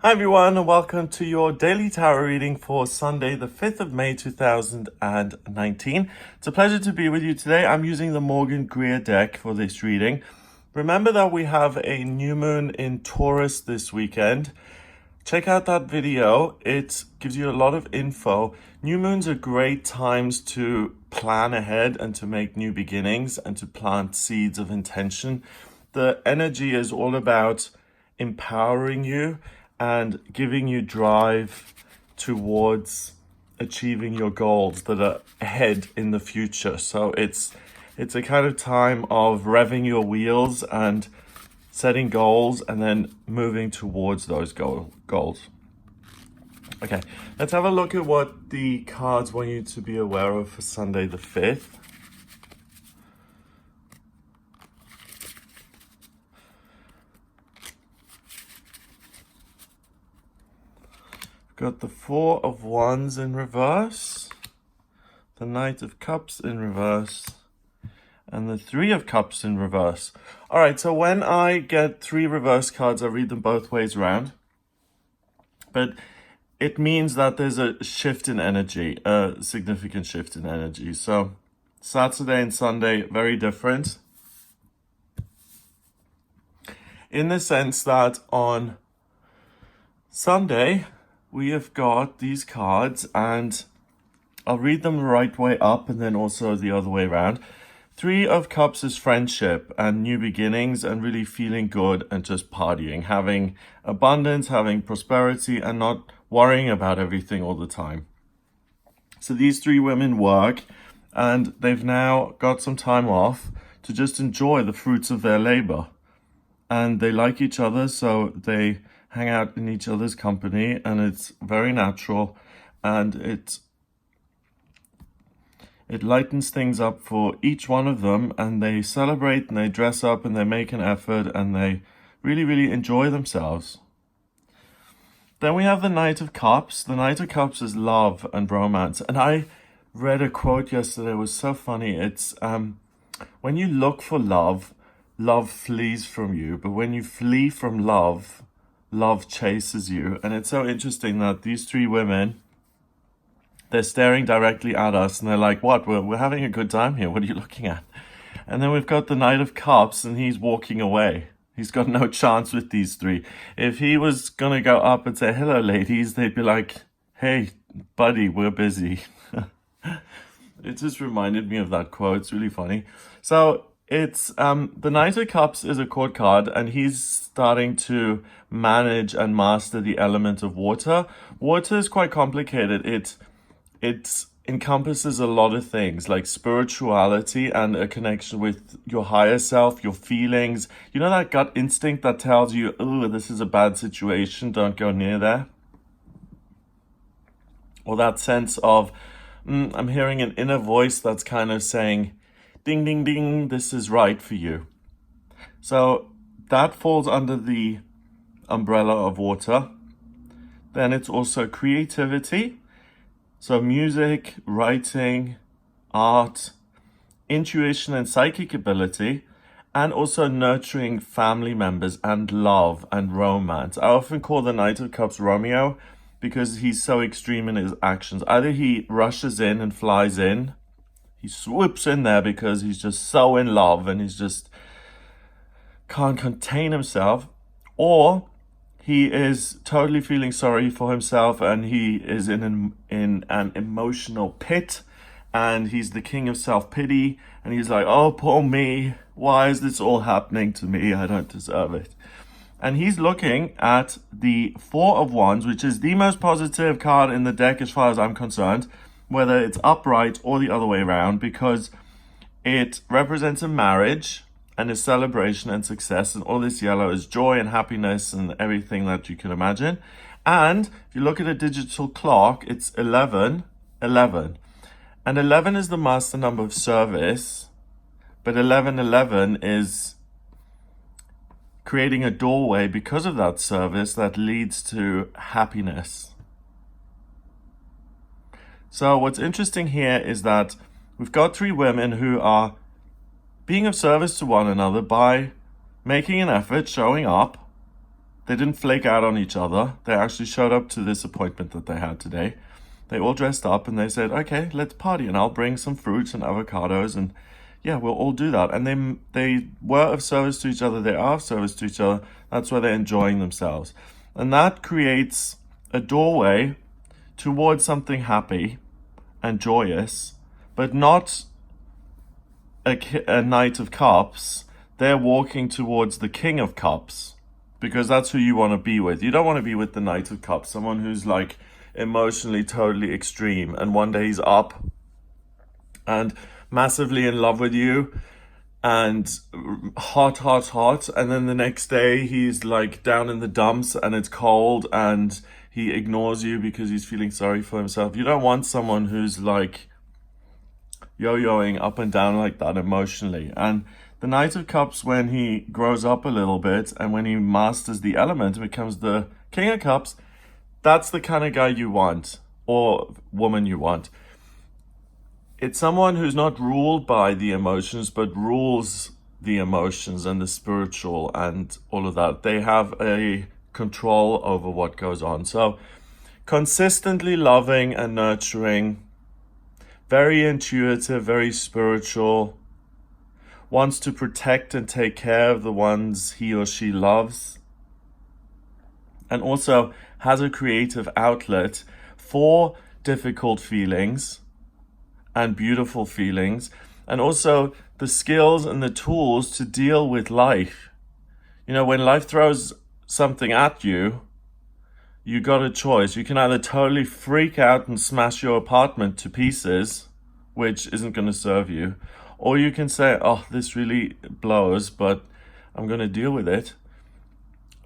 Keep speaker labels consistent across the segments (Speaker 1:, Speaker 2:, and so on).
Speaker 1: Hi everyone, and welcome to your daily tarot reading for Sunday, the 5th of May 2019. It's a pleasure to be with you today. I'm using the Morgan Greer deck for this reading. Remember that we have a new moon in Taurus this weekend. Check out that video. It gives you a lot of info. New moons are great times to plan ahead and to make new beginnings and to plant seeds of intention. The energy is all about empowering you and giving you drive towards achieving your goals that are ahead in the future. So it's a kind of time of revving your wheels and setting goals and then moving towards those goals. Okay, let's have a look at what the cards want you to be aware of for Sunday the 5th. Got the Four of Wands in reverse, the Knight of Cups in reverse, and the Three of Cups in reverse. All right, so when I get three reverse cards, I read them both ways around. But it means that there's a shift in energy, a significant shift in energy. So Saturday and Sunday, very different. In the sense that on Sunday, we have got these cards, and I'll read them the right way up and then also the other way around. Three of Cups is friendship and new beginnings and really feeling good and just partying, having abundance, having prosperity, and not worrying about everything all the time. So these three women work, and they've now got some time off to just enjoy the fruits of their labor. And they like each other, so they hang out in each other's company, and it's very natural, and it lightens things up for each one of them, and they celebrate and they dress up and they make an effort and they really, really enjoy themselves. Then we have the Knight of Cups. The Knight of Cups is love and romance. And I read a quote yesterday, it was so funny. It's when you look for love, love flees from you. But when you flee from love, love chases you. And it's so interesting that these three women, they're staring directly at us and they're like, what? We're having a good time here. What are you looking at? And then we've got the Knight of Cups, and he's walking away. He's got no chance with these three. If he was going to go up and say, hello, ladies, they'd be like, hey, buddy, we're busy. It just reminded me of that quote. It's really funny. So it's the Knight of Cups is a court card, and he's starting to manage and master the element of water. Water is quite complicated. It encompasses a lot of things like spirituality and a connection with your higher self, your feelings. You know that gut instinct that tells you, oh, this is a bad situation, don't go near there? Or that sense of, I'm hearing an inner voice that's kind of saying, ding, ding, ding, this is right for you. So that falls under the umbrella of water. Then it's also creativity. So music, writing, art, intuition and psychic ability, and also nurturing family members and love and romance. I often call the Knight of Cups Romeo because he's so extreme in his actions. Either he rushes in and flies in, he swoops in there because he's just so in love and he's just can't contain himself, or he is totally feeling sorry for himself and he is in an emotional pit, and he's the king of self-pity, and he's like, oh, poor me. Why is this all happening to me? I don't deserve it. And he's looking at the Four of Wands, which is the most positive card in the deck as far as I'm concerned, whether it's upright or the other way around, because it represents a marriage and a celebration and success, and all this yellow is joy and happiness and everything that you can imagine. And if you look at a digital clock, it's 11. And 11 is the master number of service, but 1111 is creating a doorway because of that service that leads to happiness. So what's interesting here is that we've got three women who are being of service to one another by making an effort, showing up, They didn't flake out on each other. They actually showed up to this appointment that they had today. They all dressed up and they said, okay, let's party, and I'll bring some fruits and avocados, and yeah, we'll all do that. And they were of service to each other. They are of service to each other. That's why they're enjoying themselves. And that creates a doorway towards something happy and joyous, but not a Knight of Cups. They're walking towards the King of Cups, because that's who you want to be with. You don't want to be with the Knight of Cups, someone who's like emotionally totally extreme, and one day he's up and massively in love with you and hot, and then the next day he's like down in the dumps and it's cold and he ignores you because he's feeling sorry for himself. You don't want someone who's like yo-yoing up and down like that emotionally. And the Knight of Cups, when he grows up a little bit and when he masters the element and becomes the King of Cups, that's the kind of guy you want, or woman you want. It's someone who's not ruled by the emotions, but rules the emotions and the spiritual and all of that. They have a control over what goes on. So consistently loving and nurturing, very intuitive, very spiritual, wants to protect and take care of the ones he or she loves, and also has a creative outlet for difficult feelings and beautiful feelings, and also the skills and the tools to deal with life. You know, when life throws something at you, you got a choice. You can either totally freak out and smash your apartment to pieces, which isn't going to serve you, or you can say, oh, this really blows, but I'm going to deal with it.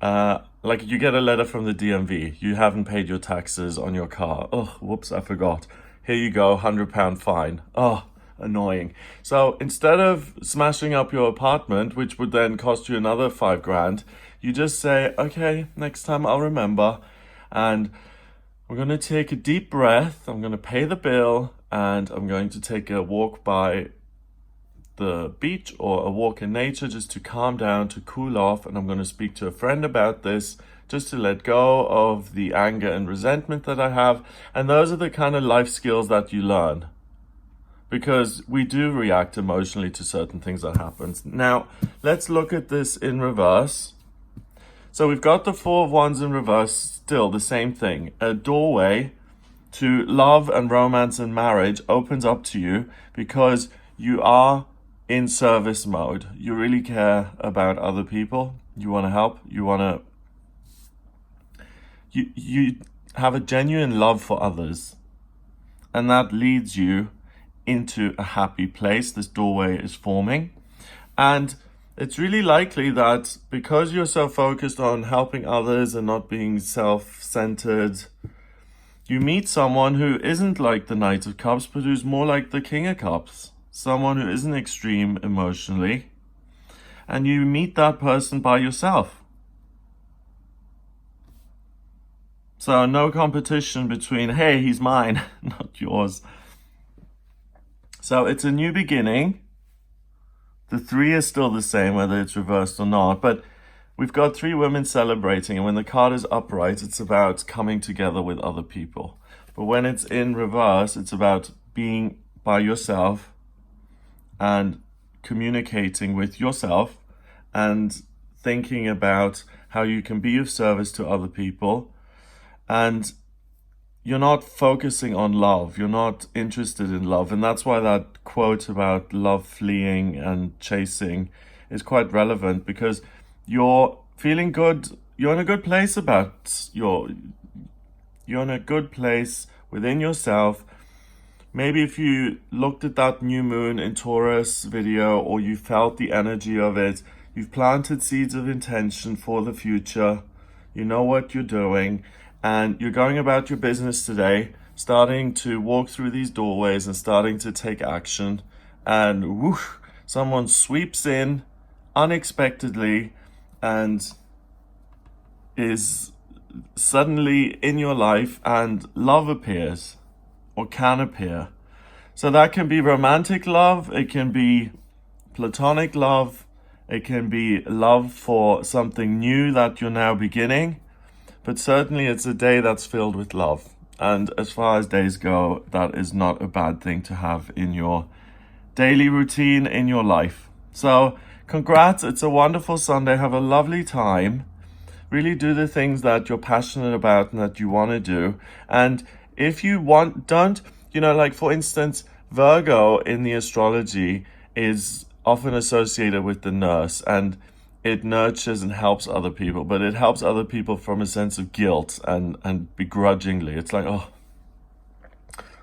Speaker 1: Like you get a letter from the DMV. You haven't paid your taxes on your car. Oh, whoops, I forgot. Here you go, £100 fine. Oh, annoying. So instead of smashing up your apartment, which would then cost you another £5,000, you just say, okay, next time I'll remember. And I'm going to take a deep breath. I'm going to pay the bill, and I'm going to take a walk by the beach or a walk in nature just to calm down, to cool off. And I'm going to speak to a friend about this, just to let go of the anger and resentment that I have. And those are the kind of life skills that you learn, because we do react emotionally to certain things that happen. Now, let's look at this in reverse. So we've got the Four of Wands in reverse, still the same thing. A doorway to love and romance and marriage opens up to you because you are in service mode. You really care about other people. You want to help. You have a genuine love for others, and that leads you into a happy place. This doorway is forming, and it's really likely that because you're so focused on helping others and not being self-centered, you meet someone who isn't like the Knight of Cups, but who's more like the King of Cups, someone who isn't extreme emotionally, and you meet that person by yourself. So no competition between, hey, he's mine, not yours. So it's a new beginning. The three is still the same, whether it's reversed or not, but we've got three women celebrating, and when the card is upright, it's about coming together with other people. But when it's in reverse, it's about being by yourself and communicating with yourself and thinking about how you can be of service to other people. And you're not focusing on love. You're not interested in love. And that's why that quote about love fleeing and chasing is quite relevant, because you're feeling good. You're in a good place you're in a good place within yourself. Maybe if you looked at that new moon in Taurus video, or you felt the energy of it, you've planted seeds of intention for the future. You know what you're doing. And you're going about your business today, starting to walk through these doorways and starting to take action. And whoosh, someone sweeps in unexpectedly and is suddenly in your life, and love appears, or can appear. So that can be romantic love, it can be platonic love, It can be love for something new that you're now beginning. But certainly it's a day that's filled with love. And as far as days go, that is not a bad thing to have in your daily routine, in your life. So congrats, it's a wonderful Sunday. Have a lovely time. Really do the things that you're passionate about and that you want to do. And if you don't, like for instance, Virgo in the astrology is often associated with the nurse, and it nurtures and helps other people, but it helps other people from a sense of guilt and begrudgingly. It's like, oh,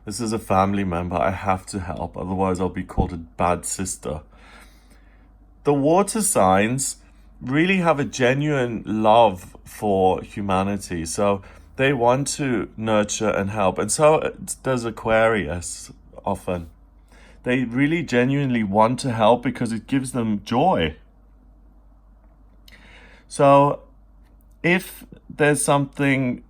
Speaker 1: this is a family member, I have to help, otherwise I'll be called a bad sister. The water signs really have a genuine love for humanity, so they want to nurture and help, and so does Aquarius often. They really genuinely want to help because it gives them joy. So if there's something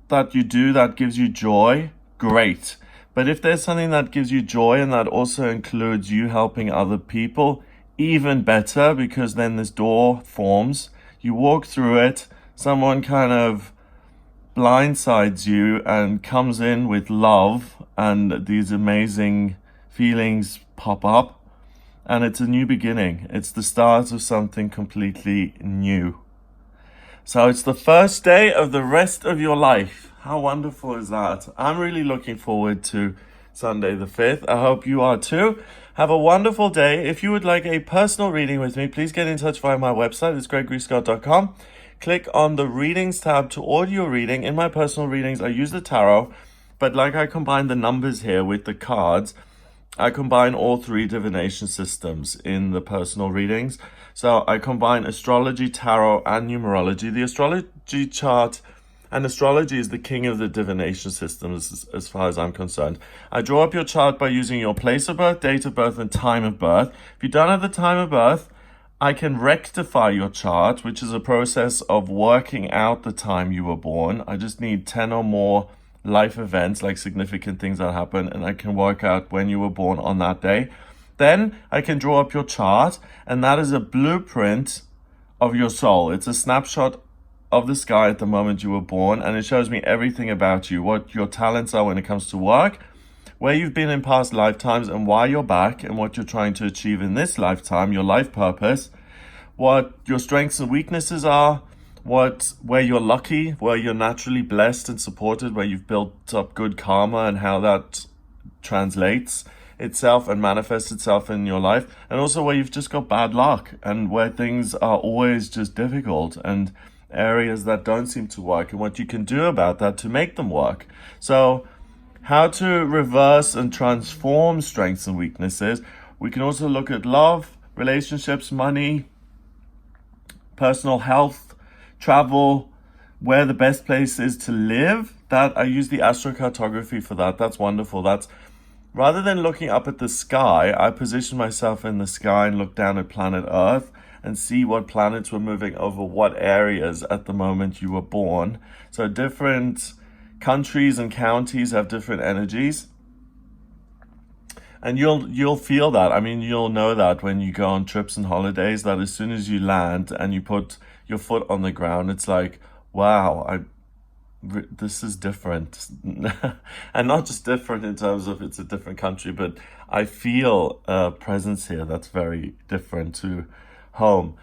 Speaker 1: that you do that gives you joy, great. But if there's something that gives you joy and that also includes you helping other people, even better, because then this door forms. You walk through it, someone kind of blindsides you and comes in with love, and these amazing feelings pop up, and it's a new beginning. It's the start of something completely new. So it's the first day of the rest of your life. How wonderful is that? I'm really looking forward to Sunday the 5th. I hope you are too. Have a wonderful day. If you would like a personal reading with me, please get in touch via my website. It's gregoryscott.com. Click on the readings tab to order your reading. In my personal readings, I use the tarot, but like I combine the numbers here with the cards, I combine all three divination systems in the personal readings. So I combine astrology, tarot, and numerology. The astrology chart, and astrology is the king of the divination systems as far as I'm concerned. I draw up your chart by using your place of birth, date of birth, and time of birth. If you don't have the time of birth, I can rectify your chart, which is a process of working out the time you were born. I just need 10 or more life events, like significant things that happen, and I can work out when you were born on that day. Then I can draw up your chart, and that is a blueprint of your soul. It's a snapshot of the sky at the moment you were born, and it shows me everything about you, what your talents are when it comes to work, where you've been in past lifetimes and why you're back, and what you're trying to achieve in this lifetime, your life purpose, what your strengths and weaknesses are, where you're lucky, where you're naturally blessed and supported, where you've built up good karma and how that translates itself and manifests itself in your life, and also where you've just got bad luck and where things are always just difficult and areas that don't seem to work, and what you can do about that to make them work. So how to reverse and transform strengths and weaknesses. We can also look at love, relationships, money, personal health, travel, where the best place is to live. That I use the astrocartography for that. That's wonderful. That's rather than looking up at the sky, I position myself in the sky and look down at planet Earth and see what planets were moving over what areas at the moment you were born. So different countries and counties have different energies. And you'll feel that. I mean, you'll know that when you go on trips and holidays, that as soon as you land and you put your foot on the ground, it's like, wow, this is different. And not just different in terms of it's a different country, but I feel a presence here that's very different to home.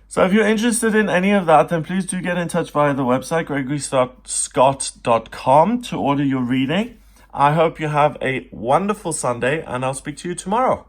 Speaker 1: So if you're interested in any of that, then please do get in touch via the website, gregoryscott.com, to order your reading. I hope you have a wonderful Sunday, and I'll speak to you tomorrow.